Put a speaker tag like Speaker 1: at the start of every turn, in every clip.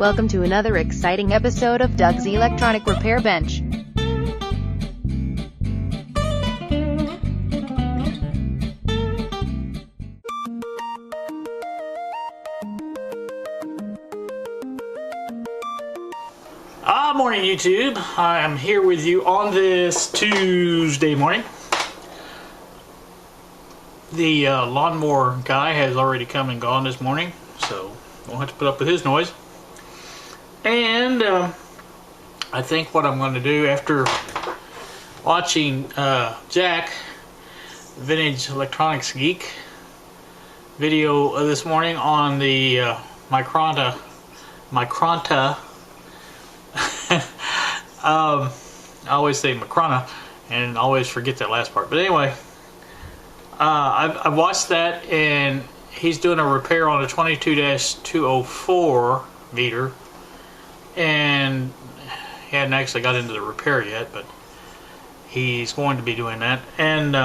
Speaker 1: Welcome to another exciting episode of Doug's Electronic Repair Bench.
Speaker 2: Morning YouTube. I am here with you on this Tuesday morning. The lawnmower guy has already come and gone this morning, so we'll have to put up with his noise. And I think what I'm going to do after watching Jack, Vintage Electronics Geek, video this morning on the Micronta I always say Micronta and always forget that last part. But anyway, I've watched that, and he's doing a repair on a 22-204 meter, and he hadn't actually got into the repair yet, but he's going to be doing that. And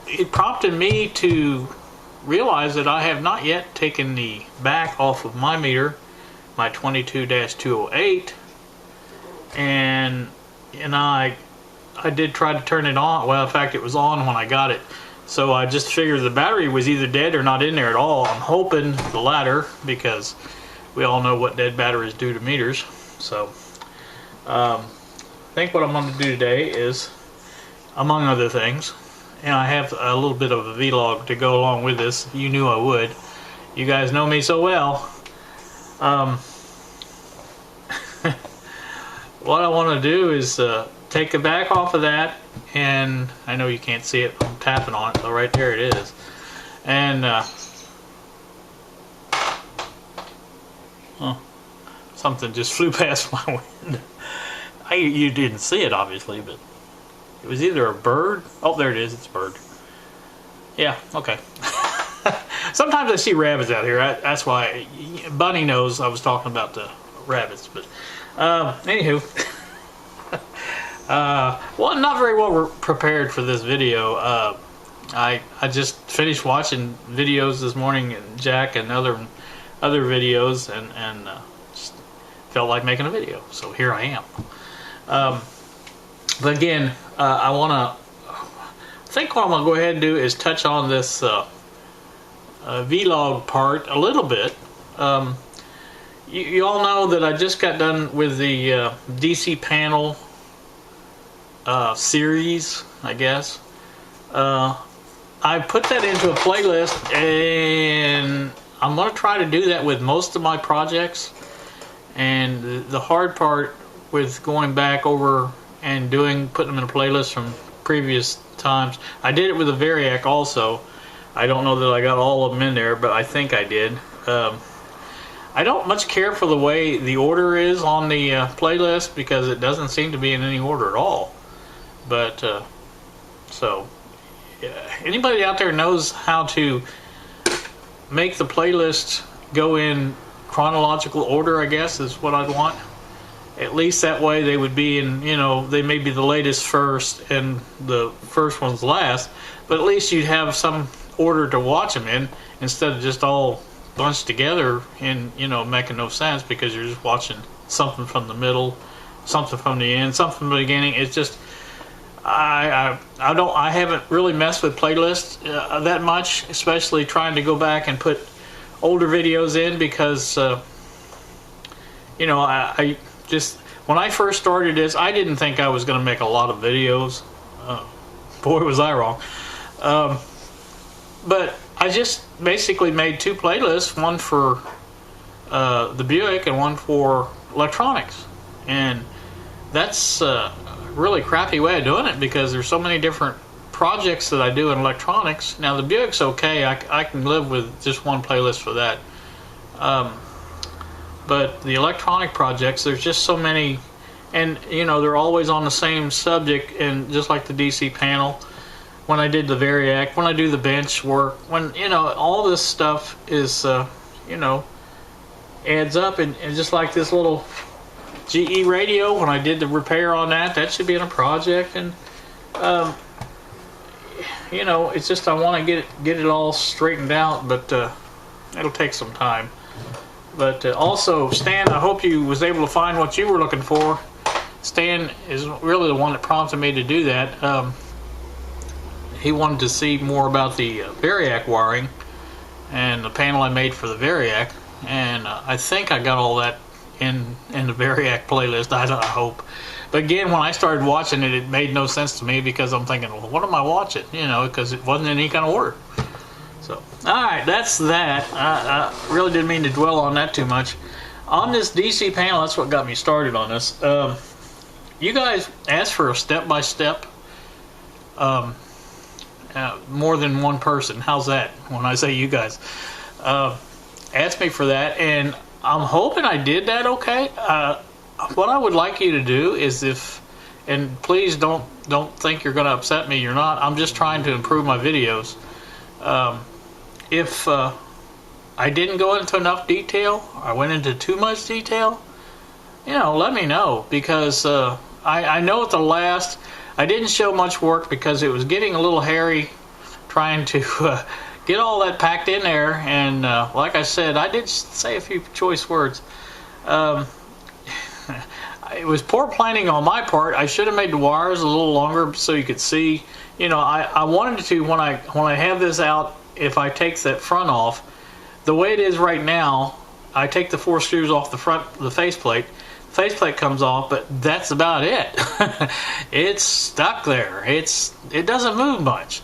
Speaker 2: it prompted me to realize that I have not yet taken the back off of my meter, my 22-208, and I did try to turn it on. Well, in fact, it was on when I got it, so I just figured the battery was either dead or not in there at all. I'm hoping the latter, because we all know what dead batteries do to meters. So I think what I'm going to do today is, among other things, and I have a little bit of a vlog to go along with this. You knew I would. You guys know me so well. What I want to do is take the back off of that, and I know you can't see it, I'm tapping on it, so right there it is. And something just flew past my window. You didn't see it obviously, but it was either a bird. Oh, there it is, it's a bird. Yeah, okay. Sometimes I see rabbits out here. That's why Bunny knows I was talking about the rabbits. But anywho, well, I'm not very well prepared for this video. I just finished watching videos this morning, and Jack and other videos, and just felt like making a video. So here I am. But again, I think what I'm gonna go ahead and do is touch on this vlog part a little bit. You all know that I just got done with the DC panel series, I guess. I put that into a playlist, and I'm going to try to do that with most of my projects. And the hard part with going back over and putting them in a playlist from previous times, I did it with a Variac also. I don't know that I got all of them in there, but I think I did. I don't much care for the way the order is on the playlist, because it doesn't seem to be in any order at all. But so anybody out there knows how to make the playlist go in chronological order, I guess is what I'd want. At least that way they would be in, they may be the latest first and the first one's last, but at least you'd have some order to watch them in, instead of just all bunched together and making no sense, because you're just watching something from the middle, something from the end, something from the beginning. It's just I haven't really messed with playlists that much, especially trying to go back and put older videos in, because I just, when I first started this, I didn't think I was going to make a lot of videos. Boy, was I wrong. But I just basically made two playlists, one for the Buick and one for electronics. And that's a really crappy way of doing it, because there's so many different projects that I do in electronics. Now the Buick's okay, I can live with just one playlist for that. But the electronic projects, there's just so many, and they're always on the same subject. And just like the DC panel, when I did the Variac, when I do the bench work, when all this stuff is adds up. And just like this little GE radio, when I did the repair on that should be in a project. And it's just I want to get it all straightened out, but it'll take some time. But also, Stan, I hope you was able to find what you were looking for. Stan is really the one that prompted me to do that. He wanted to see more about the Variac wiring and the panel I made for the Variac, and I think I got all that in the Variac playlist. I hope. But again, when I started watching it, it made no sense to me because I'm thinking, well, what am I watching? You know, because it wasn't in any kind of order. So, alright, that's that. I really didn't mean to dwell on that too much. On this DC panel, that's what got me started on this. You guys asked for a step-by-step, more than one person. How's that when I say you guys? Asked me for that, and I'm hoping I did that okay. What I would like you to do is and please don't think you're going to upset me. You're not. I'm just trying to improve my videos. If I didn't go into enough detail, I went into too much detail, you know, let me know, because I know at the last I didn't show much work because it was getting a little hairy trying to get all that packed in there, and like I said, I did say a few choice words. It was poor planning on my part. I should have made the wires a little longer so you could see. You know, I wanted to, when I have this out, if I take that front off, the way it is right now, I take the 4 screws off the front, the faceplate. Faceplate comes off, but that's about it. It's stuck there. It doesn't move much.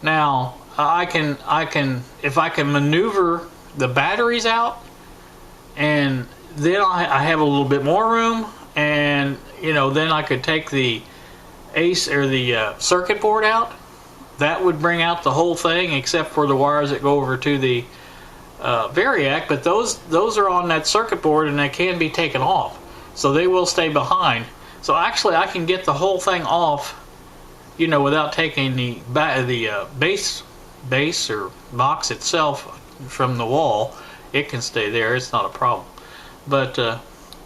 Speaker 2: Now I can if I can maneuver the batteries out, and then I have a little bit more room, and you know, then I could take the ACE or the circuit board out. That would bring out the whole thing except for the wires that go over to the Variac, but those are on that circuit board and they can be taken off, so they will stay behind. So actually I can get the whole thing off, you know, without taking the base or box itself from the wall. It can stay there, it's not a problem. But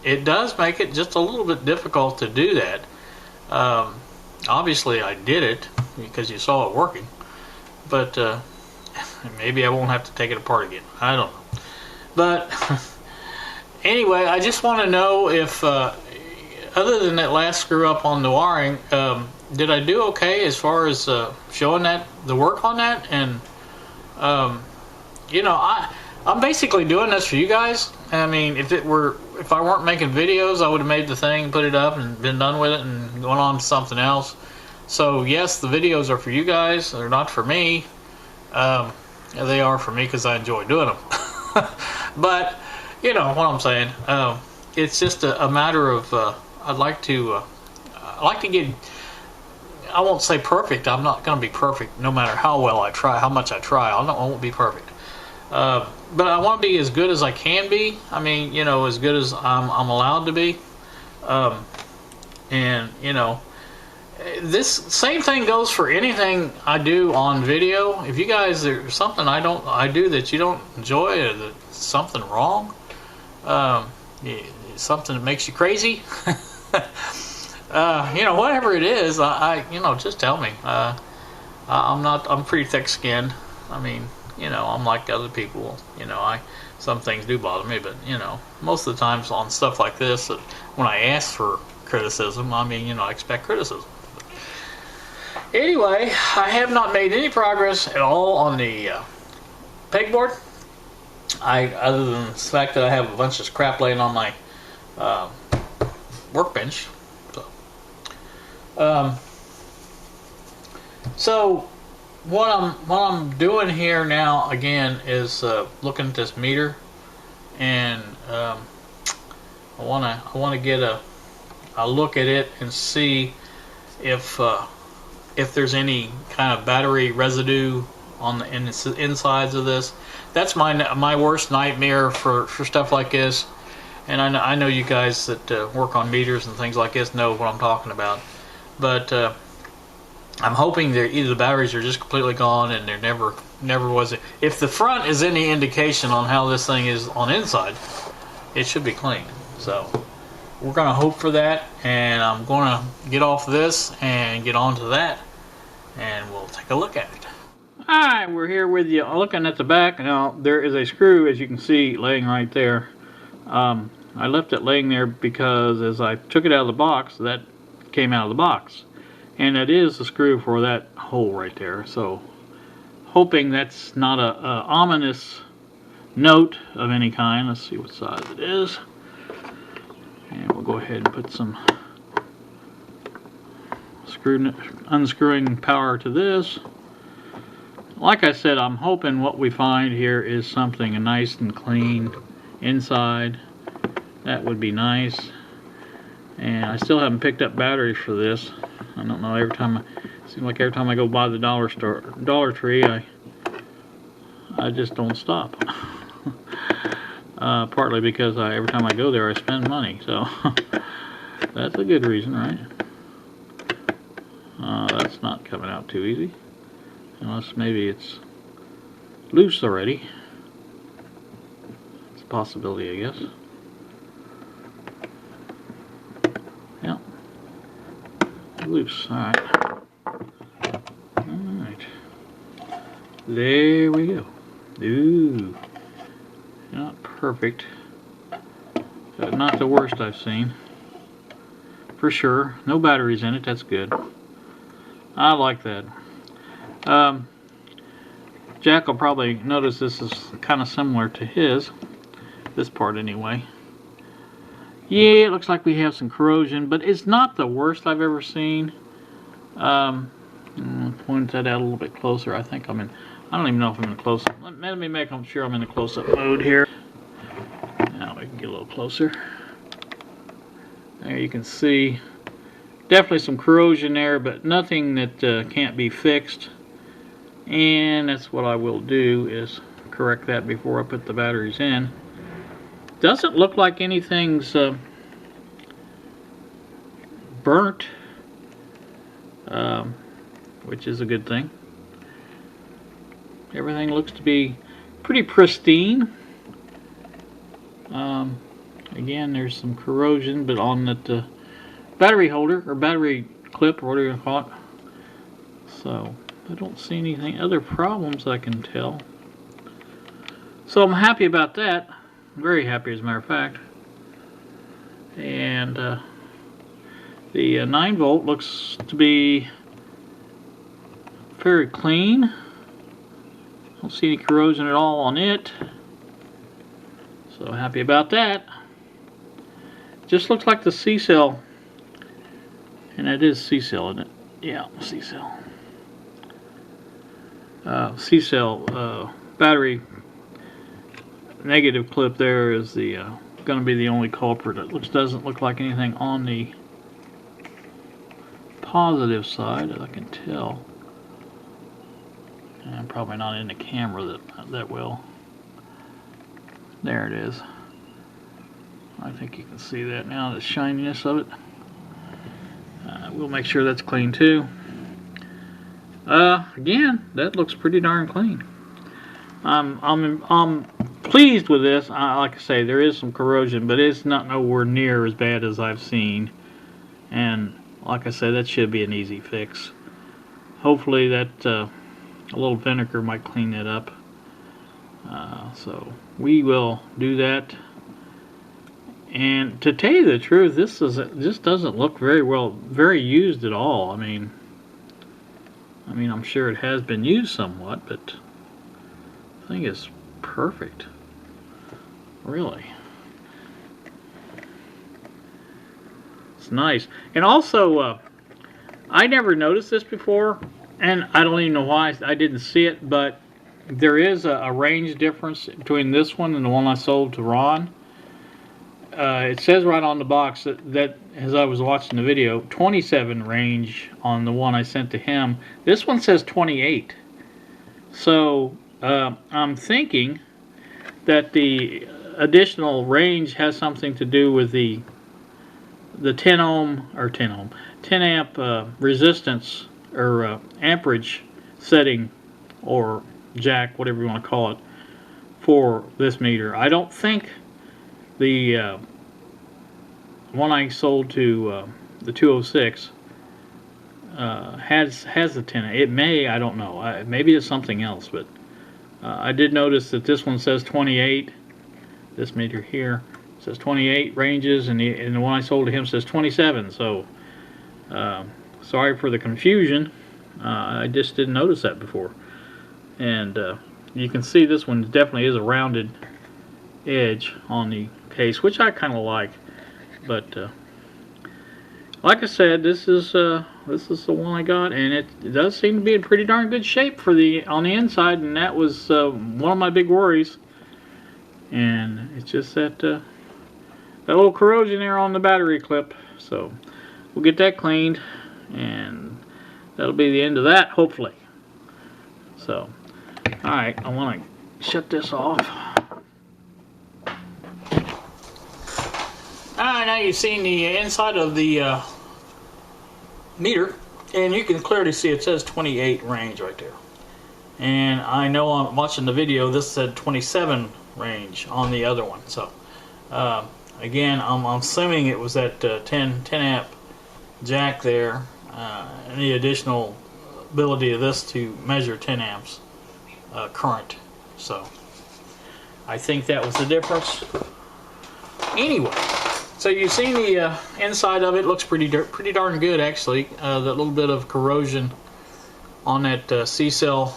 Speaker 2: it does make it just a little bit difficult to do that. Obviously I did it because you saw it working, but maybe I won't have to take it apart again. I don't know. But anyway, I just want to know if other than that last screw up on the wiring, did I do okay as far as showing that the work on that? And you know, I'm basically doing this for you guys. I mean, if I weren't making videos, I would have made the thing, put it up, and been done with it, and gone on to something else. So yes, the videos are for you guys. They're not for me. They are for me because I enjoy doing them. But you know what I'm saying. It's just a matter of I'd like to get. I won't say perfect. I'm not going to be perfect, no matter how well I try, how much I try. I won't be perfect. But I want to be as good as I can be. I mean, you know, as good as I'm allowed to be. And you know, this same thing goes for anything I do on video. If you guys, there's something I do that you don't enjoy, or that something wrong, something that makes you crazy, you know, whatever it is, you know, just tell me. I'm pretty thick-skinned. I mean, you know, I'm like other people. You know, some things do bother me, but you know, most of the times on stuff like this, when I ask for criticism, I mean, you know, I expect criticism. Anyway, I have not made any progress at all on the pegboard. Other than the fact that I have a bunch of crap laying on my workbench. So what I'm doing here now again is looking at this meter, and I want to get a look at it and see if there's any kind of battery residue on the insides of this. That's my worst nightmare for stuff like this. And I know you guys that work on meters and things like this know what I'm talking about. But I'm hoping that either the batteries are just completely gone and there never was. If the front is any indication on how this thing is on the inside, it should be clean. So we're going to hope for that, and I'm going to get off this and get on to that, and we'll take a look at it. Alright, we're here with you looking at the back. Now there is a screw, as you can see, laying right there. I left it laying there because as I took it out of the box, that came out of the box. And that is the screw for that hole right there. So, hoping that's not a ominous note of any kind. Let's see what size it is. And we'll go ahead and put some unscrewing power to this. Like I said, I'm hoping what we find here is something nice and clean inside. That would be nice. And I still haven't picked up batteries for this. I don't know, it seems like every time I go by the Dollar Tree, I just don't stop. Partly because every time I go there I spend money, so that's a good reason, right? That's not coming out too easy, unless maybe it's loose already. It's a possibility, I guess. Yeah, loose. Alright. Alright. There we go. Ooh. Not perfect. But not the worst I've seen. For sure. No batteries in it. That's good. I like that. Jack will probably notice this is kind of similar to his. This part anyway. Yeah, it looks like we have some corrosion, but it's not the worst I've ever seen. Point that out a little bit closer. I think I'm in. I don't even know if I'm in a close-up. Let me make sure I'm in a close-up mode here. Now we can get a little closer. There you can see definitely some corrosion there, but nothing that can't be fixed. And that's what I will do, is correct that before I put the batteries in. Doesn't look like anything's burnt, which is a good thing. Everything looks to be pretty pristine. Again, there's some corrosion, but on that battery holder, or battery clip, or whatever you call it. So, I don't see anything, other problems I can tell. So I'm happy about that. Very happy, as a matter of fact. And the 9-volt looks to be very clean. Don't see any corrosion at all on it. So happy about that. Just looks like the C-cell. And it is C-cell, isn't it? Yeah, C-cell. C-cell battery negative clip there is the going to be the only culprit. It doesn't look like anything on the positive side, as I can tell. And probably not in the camera that well. There it is. I think you can see that now, the shininess of it. We'll make sure that's clean too. Again, that looks pretty darn clean. I'm pleased with this. Like I say, there is some corrosion, but it's not nowhere near as bad as I've seen. And like I said, that should be an easy fix. Hopefully that a little vinegar might clean that up. So we will do that. And to tell you the truth, this doesn't look very used at all. I mean, I'm sure it has been used somewhat, but I think it's perfect. Really. It's nice. And also, I never noticed this before, and I don't even know why I didn't see it, but there is a range difference between this one and the one I sold to Ron. It says right on the box that as I was watching the video, 27 range on the one I sent to him. This one says 28. So I'm thinking that the additional range has something to do with the 10 amp resistance or amperage setting, or jack, whatever you want to call it, for this meter. I don't think the one I sold to the 206 has the 10. It may, I don't know. Maybe it's something else, but I did notice that this one says 28. This meter here It says 28 ranges, and the one I sold to him says 27. So sorry for the confusion. I just didn't notice that before. And you can see this one definitely is a rounded edge on the case, which I kind of like. But like I said, this is the one I got, and it does seem to be in pretty darn good shape for on the inside, and that was one of my big worries. And it's just that little corrosion there on the battery clip. So we'll get that cleaned, and that'll be the end of that, hopefully. So, all right, I want to shut this off. Alright, now you've seen the inside of the meter, and you can clearly see it says 28 range right there. And I know I'm watching the video, this said 27 range on the other one. So, again, I'm assuming it was that 10 amp jack there, and the additional ability of this to measure 10 amps current. So, I think that was the difference. Anyway. So you've seen the inside of it. Looks pretty darn good, actually. That little bit of corrosion on that C-cell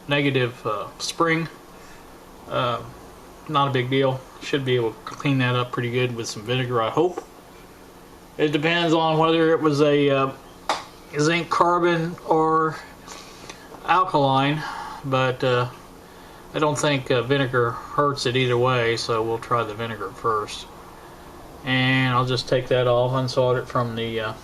Speaker 2: negative spring. Not a big deal. Should be able to clean that up pretty good with some vinegar, I hope. It depends on whether it was a zinc carbon or alkaline, but I don't think vinegar hurts it either way, so we'll try the vinegar first. And I'll just take that off, unsalt it from the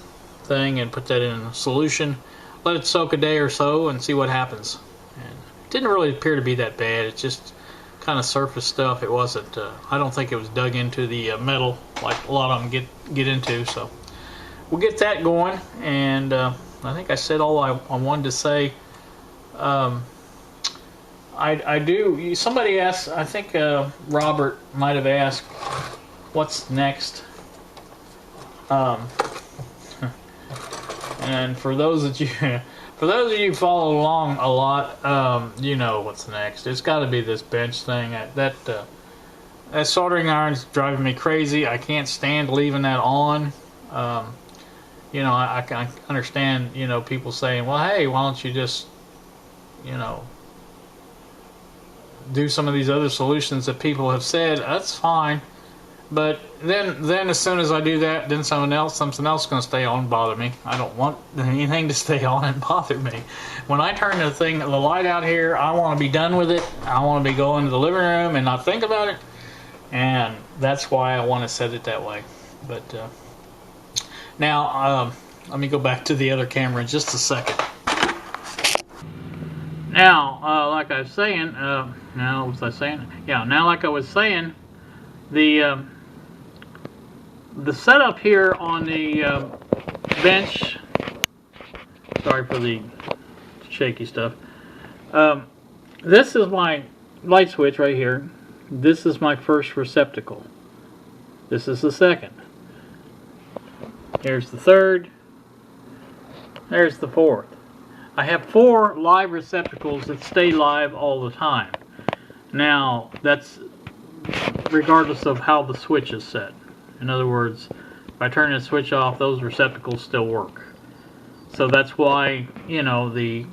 Speaker 2: thing, and put that in a solution. Let it soak a day or so and see what happens. And it didn't really appear to be that bad. It's just kind of surface stuff. It wasn't. I don't think it was dug into the metal like a lot of them get into. So we'll get that going. And I think I said all I wanted to say. I do. Somebody asked. I think Robert might have asked, what's next? And for those of you who follow along a lot, you know what's next. It's got to be this bench thing. That soldering iron's driving me crazy. I can't stand leaving that on. You know, I understand, you know, people saying, well, hey, why don't you just, you know, do some of these other solutions that people have said. That's fine. But then as soon as I do that, then something else is going to stay on and bother me. I don't want anything to stay on and bother me. When I turn the light out here, I want to be done with it. I want to be going to the living room and not think about it. And that's why I want to set it that way. But now, let me go back to the other camera in just a second. Now, like I was saying, now like I was saying, the setup here on the bench, sorry for the shaky stuff, this is my light switch right here. This is my first receptacle. This is the second. Here's the third. There's the fourth. I have 4 live receptacles that stay live all the time. Now, that's regardless of how the switch is set. In other words, if I turn the switch off, those receptacles still work. So that's why, you know, the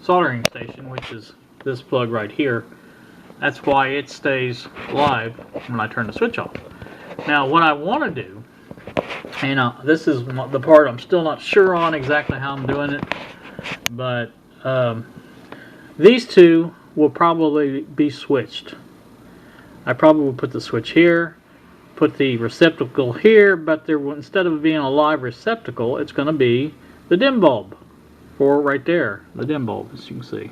Speaker 2: soldering station, which is this plug right here, that's why it stays live when I turn the switch off. Now, what I want to do, and this is the part I'm still not sure on exactly how I'm doing it, but these two will probably be switched. I probably will put the switch here, put the receptacle here, but there will, instead of being a live receptacle, it's going to be the dim bulb for right there, the dim bulb, as you can see.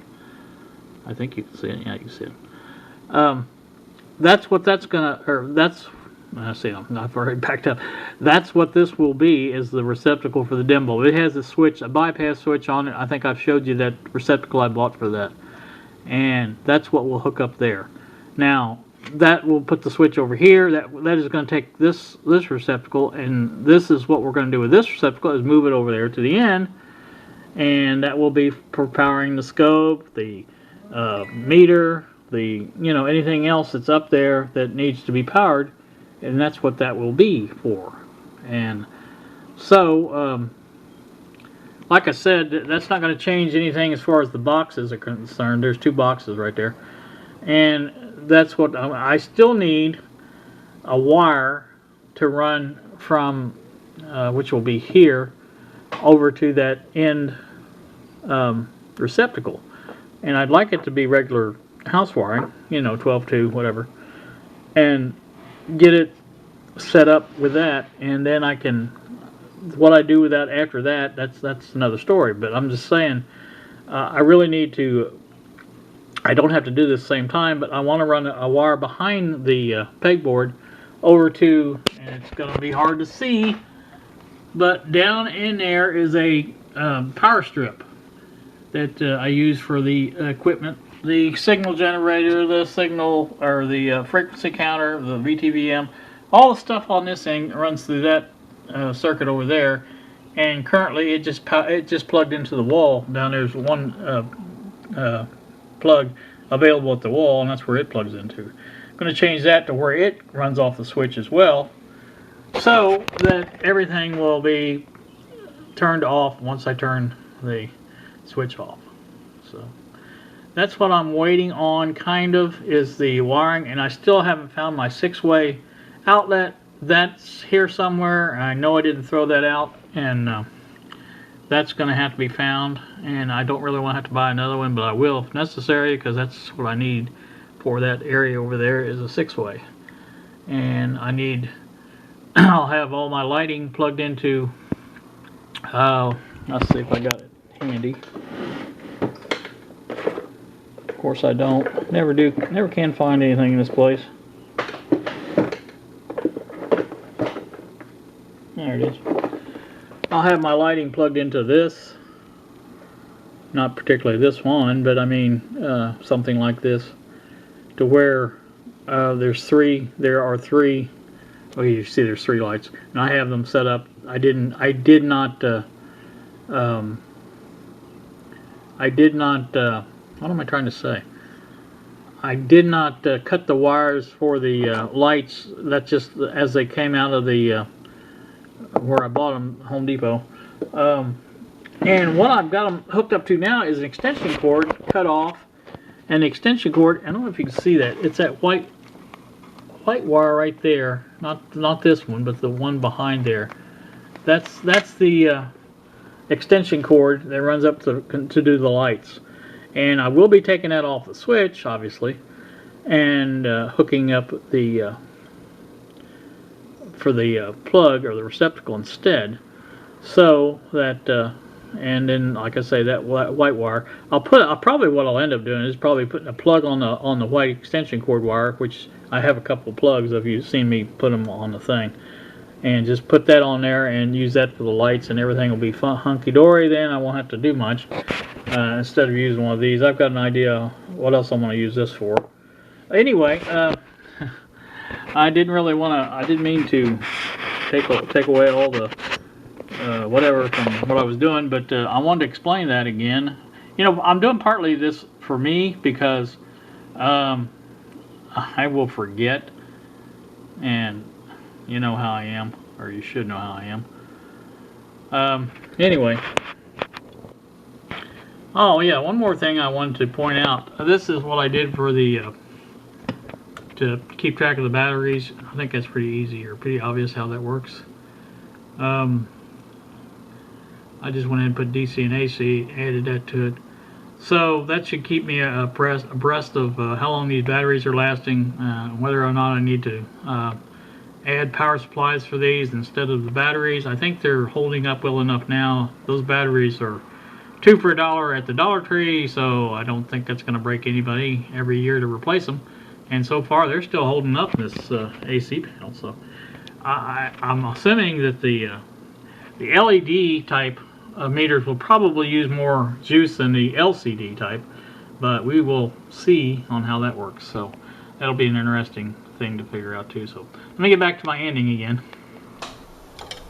Speaker 2: I think you can see it. Yeah, you can see it. That's what that's going to, or that's, I see, I've already backed up. That's what this will be, is the receptacle for the dim bulb. It has a switch, a bypass switch on it. I think I've showed you that receptacle I bought for that. And that's what we'll hook up there. Now, that will put the switch over here. That is going to take this receptacle, and this is what we're going to do with this receptacle, is move it over there to the end, and that will be for powering the scope, the meter,
Speaker 3: the, you know, anything else that's up there that needs to be powered, and that's what that will be for. And so, like I said, that's not going to change anything as far as the boxes are concerned. There's 2 boxes right there, and that's what I still need a wire to run from, which will be here, over to that end receptacle. And I'd like it to be regular house wiring, you know, 12-2, whatever, and get it set up with that, and then I can, what I do with that after that, that's another story. But I'm just saying, I really need to, I don't have to do this same time, but I want to run a wire behind the pegboard over to, and it's going to be hard to see, but down in there is a power strip that I use for the equipment, the signal generator, the signal, or the frequency counter, the FET-VOM, all the stuff on this thing runs through that circuit over there. And currently it just plugged into the wall. Down there's one plug available at the wall, and that's where it plugs into. I'm going to change that to where it runs off the switch as well, so that everything will be turned off once I turn the switch off. So that's what I'm waiting on, kind of, is the wiring. And I still haven't found my 6-way outlet. That's here somewhere. I know I didn't throw that out, and that's going to have to be found. And I don't really want to have to buy another one, but I will if necessary, because that's what I need for that area over there, is a 6-way. And I need, I'll have all my lighting plugged into, let's see if I got it handy. Of course I don't. Never can find anything in this place. There it is. I'll have my lighting plugged into this. Not particularly this one, but I mean something like this, to where there are three. Oh, you see there's 3 lights, and I have them set up. I did not what am I trying to say? I did not cut the wires for the lights. That's just as they came out of the where I bought them, Home Depot. And what I've got them hooked up to now is an extension cord cut off, and the extension cord, I don't know if you can see that, it's that white wire right there, not this one, but the one behind there. That's the extension cord that runs up to do the lights. And I will be taking that off the switch, obviously, and hooking up the for the plug or the receptacle instead, so that and then, like I say, that white wire, probably what I'll end up doing is probably putting a plug on the white extension cord wire, which I have a couple of plugs if you've seen me put them on the thing, and just put that on there and use that for the lights, and everything will be hunky-dory. Then I won't have to do much. Instead of using one of these, I've got an idea what else I'm going to use this for. Anyway, I didn't mean to take away all the whatever from what I was doing, but I wanted to explain that again. You know, I'm doing partly this for me because I will forget, and you know how I am, or you should know how I am. Anyway. Oh yeah, one more thing I wanted to point out. This is what I did for the to keep track of the batteries. I think that's pretty easy, or pretty obvious how that works. I just went ahead and put DC and AC, added that to it. So that should keep me abreast of how long these batteries are lasting, whether or not I need to add power supplies for these instead of the batteries. I think they're holding up well enough now. Those batteries are 2 for $1 at the Dollar Tree, so I don't think that's going to break anybody every year to replace them. And so far, they're still holding up this AC panel. So I'm assuming that the LED type meters will probably use more juice than the LCD type, but we will see on how that works. So that'll be an interesting thing to figure out too. So let me get back to my ending again.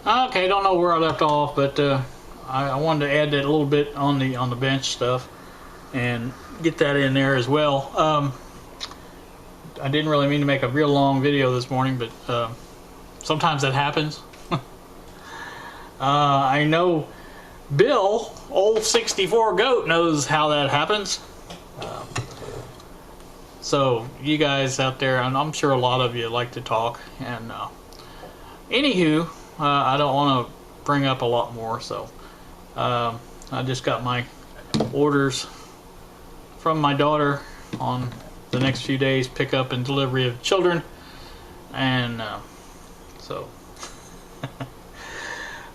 Speaker 3: Okay, don't know where I left off, but I wanted to add that a little bit on the bench stuff and get that in there as well.
Speaker 2: I didn't really mean to make a real long video this morning, but sometimes that happens. I know Bill, old 64 goat, knows how that happens. So you guys out there, and I'm sure a lot of you like to talk. And anywho, I don't want to bring up a lot more. So I just got my orders from my daughter on the next few days, pickup and delivery of children, and so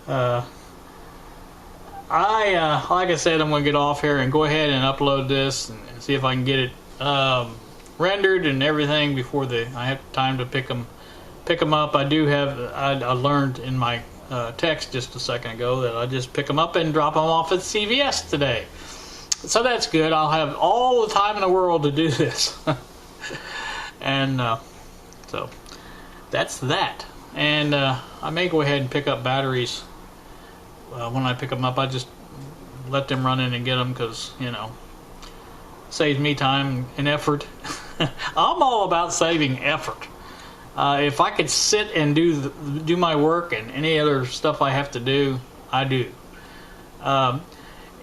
Speaker 2: like I said, I'm going to get off here and go ahead and upload this and see if I can get it rendered and everything before I have time to pick them up. I learned in my text just a second ago that I just pick them up and drop them off at CVS today. So that's good. I'll have all the time in the world to do this. And so that's that. And I may go ahead and pick up batteries when I pick them up. I just let them run in and get them because, you know, saves me time and effort. I'm all about saving effort. If I could sit and do my work and any other stuff I have to do, I do.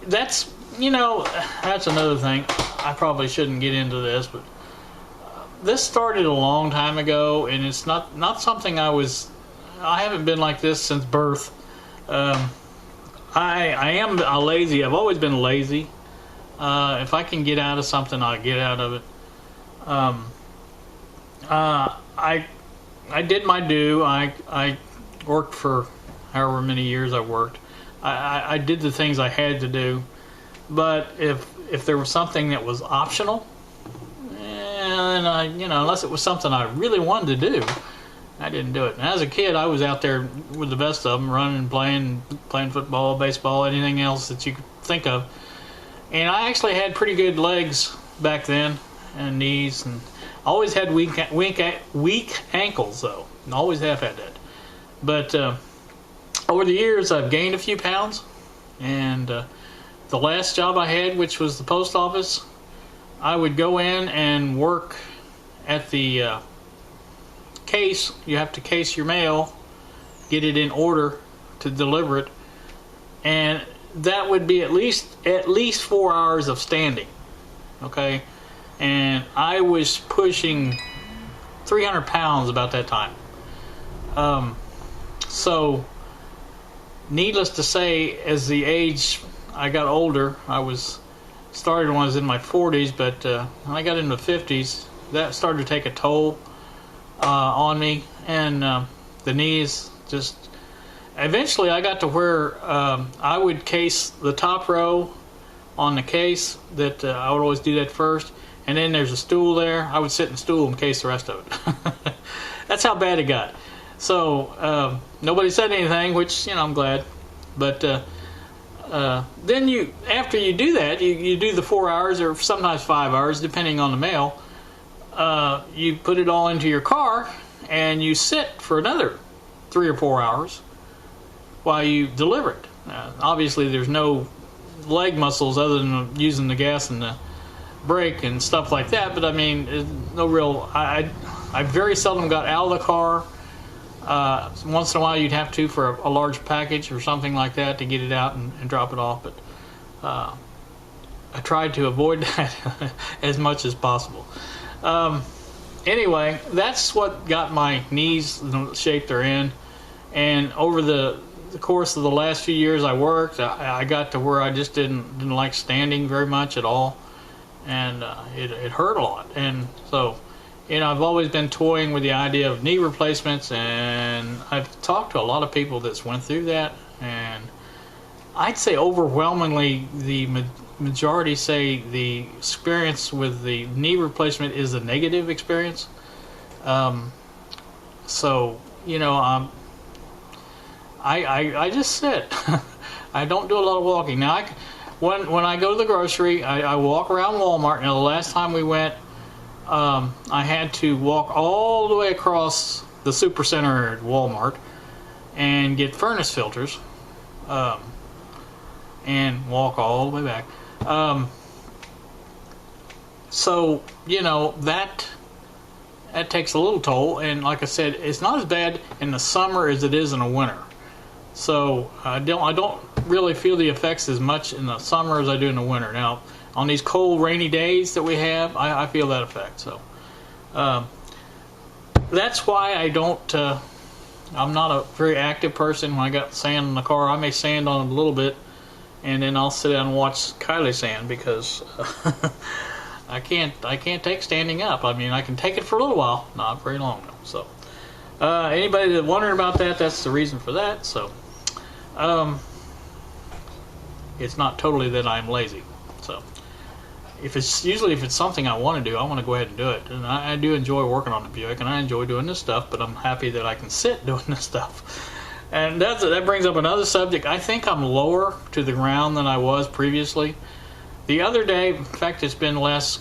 Speaker 2: That's another thing. I probably shouldn't get into this, but this started a long time ago, and it's not something I haven't been like this since birth. I am a lazy. I've always been lazy. If I can get out of something, I'll get out of it. I did my due. I worked for however many years I worked. I did the things I had to do. But if there was something that was optional, and unless it was something I really wanted to do, I didn't do it. And as a kid, I was out there with the best of them, running, playing football, baseball, anything else that you could think of. And I actually had pretty good legs back then and knees, and I always had weak ankles though. And always have had that. But over the years, I've gained a few pounds, and the last job I had, which was the post office, I would go in and work at the case. You have to case your mail, get it in order to deliver it, and that would be at least 4 hours of standing. Okay, and I was pushing 300 pounds about that time. So, needless to say, as the age I got older, started when I was in my 40s, but when I got into the 50s, that started to take a toll on me, and the knees just. Eventually, I got to where I would case the top row on the case. That I would always do that first, and then there's a stool there. I would sit in the stool and case the rest of it. That's how bad it got. So nobody said anything, which I'm glad. But then after you do that, you do the 4 hours or sometimes 5 hours, depending on the mail. You put it all into your car and you sit for another 3 or 4 hours while you deliver it. Obviously, there's no leg muscles other than using the gas and the brake and stuff like that. But I mean, no real. I very seldom got out of the car. Once in a while, you'd have to for a large package or something like that to get it out and drop it off. But I tried to avoid that as much as possible. Anyway, that's what got my knees in the shape they're in. And over the course of the last few years I worked, I got to where I just didn't like standing very much at all, and it hurt a lot. And so, I've always been toying with the idea of knee replacements, and I've talked to a lot of people that's went through that, and I'd say overwhelmingly the majority say the experience with the knee replacement is a negative experience. So, I just sit. I don't do a lot of walking. Now, when I go to the grocery, I walk around Walmart. Now, the last time we went, I had to walk all the way across the Supercenter at Walmart and get furnace filters, and walk all the way back. So, that that takes a little toll. And like I said, it's not as bad in the summer as it is in the winter. So I don't really feel the effects as much in the summer as I do in the winter. Now, on these cold, rainy days that we have, I feel that effect. So that's why I don't. I'm not a very active person. When I got sand in the car, I may sand on it a little bit, and then I'll sit down and watch Kylie sand because I can't take standing up. I mean, I can take it for a little while, not very long though. So anybody that's wondering about that, that's the reason for that. So it's not totally that I'm lazy. So if it's something I want to do, I want to go ahead and do it. And I do enjoy working on the Buick, and I enjoy doing this stuff, but I'm happy that I can sit doing this stuff. And that brings up another subject. I think I'm lower to the ground than I was previously. The other day, in fact, it's been the last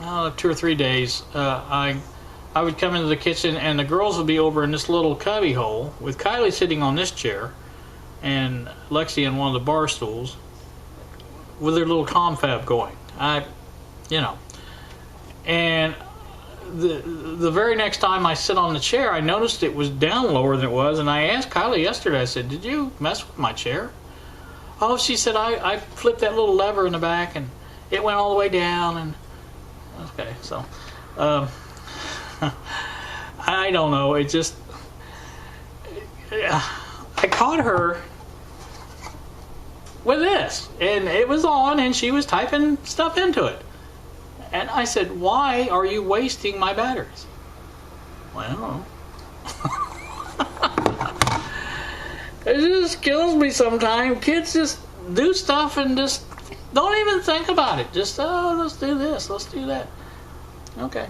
Speaker 2: 2 or 3 days, I would come into the kitchen and the girls would be over in this little cubby hole with Kylie sitting on this chair and Lexi in one of the bar stools with their little confab going. And the very next time I sit on the chair, I noticed it was down lower than it was, and I asked Kylie yesterday, I said, did you mess with my chair? Oh, she said, I flipped that little lever in the back and it went all the way down. And okay, so I don't know, it just, I caught her with this, and it was on, and she was typing stuff into it. And I said, why are you wasting my batteries? Well, it just kills me sometimes. Kids just do stuff and just don't even think about it. Just, oh, let's do this, let's do that. Okay.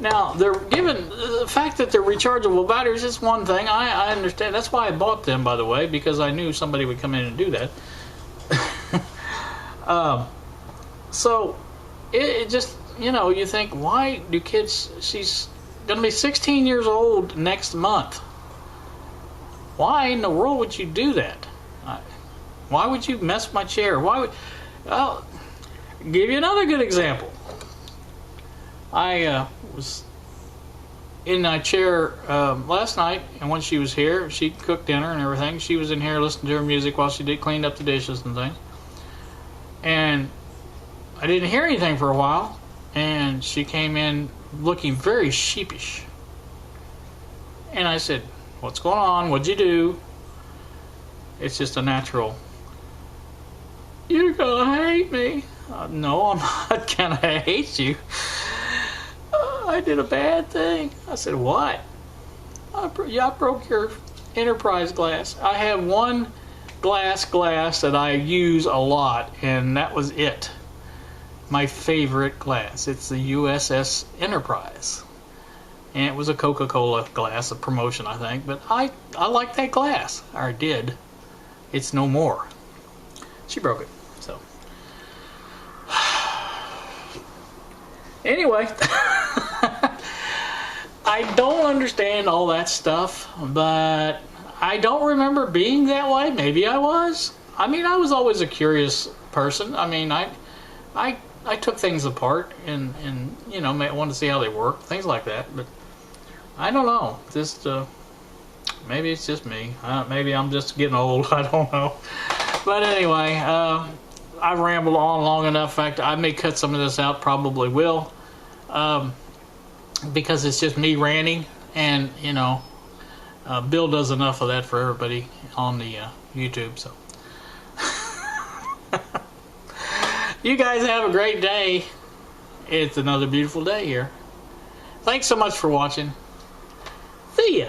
Speaker 2: Now, they're given, the fact that they're rechargeable batteries is one thing. I understand. That's why I bought them, by the way, because I knew somebody would come in and do that. So, it just, you think, why do kids, she's going to be 16 years old next month. Why in the world would you do that? Why would you mess with my chair? I'll give you another good example. I was in my chair last night, and when she was here, she cooked dinner and everything. She was in here listening to her music while she cleaned up the dishes and things. And I didn't hear anything for a while, and she came in looking very sheepish. And I said, what's going on? What'd you do? It's just a natural, you're gonna hate me. No, I'm not gonna hate you. I did a bad thing. I said, what? I broke your Enterprise glass. I have one glass that I use a lot, and that was it. My favorite glass. It's the USS Enterprise. And it was a Coca-Cola glass, a promotion, I think. But I like that glass. Or did. It's no more. She broke it. So. Anyway. I don't understand all that stuff, but I don't remember being that way. Maybe I was. I mean, I was always a curious person. I mean, I took things apart and wanted to see how they work, things like that. But I don't know. Just maybe it's just me. Maybe I'm just getting old. I don't know. But anyway, I've rambled on long enough. In fact, I may cut some of this out. Probably will. Because it's just me ranting, and Bill does enough of that for everybody on the YouTube. So you guys have a great day. It's another beautiful day here. Thanks so much for watching. See ya.